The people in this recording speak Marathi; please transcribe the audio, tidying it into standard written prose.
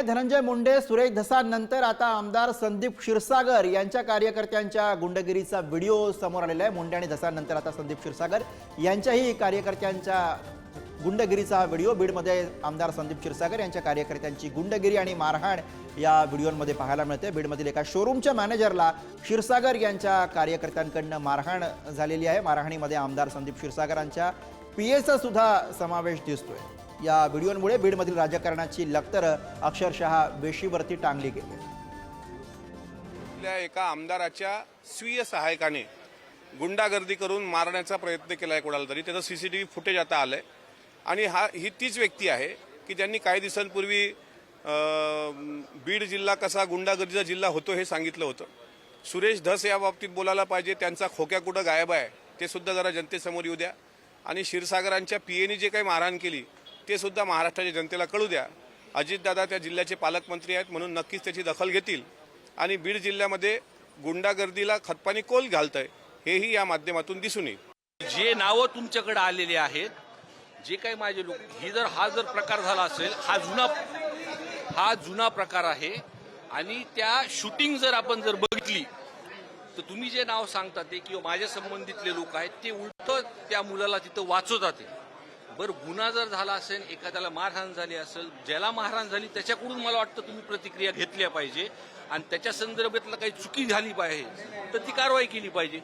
धनंजय मुंडे, सुरेश धसांनंतर आता आमदार संदीप क्षीरसागर यांच्या कार्यकर्त्यांच्या गुंडगिरीचा व्हिडिओ समोर आलेला आहे। मुंडे आणि धसांनंतर आता संदीप क्षीरसागर यांच्याही कार्यकर्त्यांच्या गुंडगिरीचा हा व्हिडिओ बीडमध्ये आमदार संदीप क्षीरसागर यांच्या कार्यकर्त्यांची गुंडगिरी आणि मारहाण या व्हिडिओमध्ये पाहायला मिळते। बीडमधील एका शोरूमच्या मॅनेजरला क्षीरसागर यांच्या कार्यकर्त्यांकडून मारहाण झालेली आहे। मारहाणीमध्ये आमदार संदीप क्षीरसागरांच्या पीएचा सुद्धा समावेश दिसतोय। या व्हिडिओमुळे बीडमधील राजकारणाची लक्तर अक्षरशः वेशीवरती टांगली गेली। एका आमदाराच्या स्वीय सहायकाने गुंडागर्दी करून मारण्याचा प्रयत्न केलाय कोणाला तरी, त्याचं सीसीटीव्ही फुटेज आता आलंय आणि ही तीच व्यक्ती आहे की ज्यांनी काही दिवसांपूर्वी बीड जिल्हा कसा गुंडागर्दीचा जिल्हा होतो हे सांगितलं होतं। सुरेश धस या बाबतीत बोलायला पाहिजे, त्यांचा खोक्या कुठं गायब आहे ते सुद्धा जरा जनतेसमोर येऊ द्या आणि क्षीरसागरांच्या पीएनी जे काही मारहाण केली ते सुद्धा महाराष्ट्राच्या जनतेला कळू द्या। अजितदादा त्या जिल्ह्याचे पालकमंत्री आहेत म्हणून नक्कीच त्याची दखल घेतील आणि बीड जिल्ह्यामध्ये गुंडागर्दीला खतपाणी कोल घालतंय हेही या माध्यमातून दिसून येईल। जे नावं तुमच्याकडे आलेले आहेत, जे काही माझे लोक, हा जर प्रकार झाला असेल, हा जुना प्रकार आहे आणि त्या शूटिंग जर आपण बघितली तर तुम्ही जे नाव सांगता ते किंवा माझ्या संबंधितले लोक आहेत ते उलट त्या मुलाला तिथं वाचवतात। बरं, गुन्हा जर झाला असेल, एखाद्याला मारहाण झाली असेल, ज्याला मारहाण झाली त्याच्याकडून मला वाटतं तुम्ही प्रतिक्रिया घेतल्या पाहिजे आणि त्याच्या संदर्भातलं काही चुकी झाली पाहिजे तर ती कारवाई केली पाहिजे।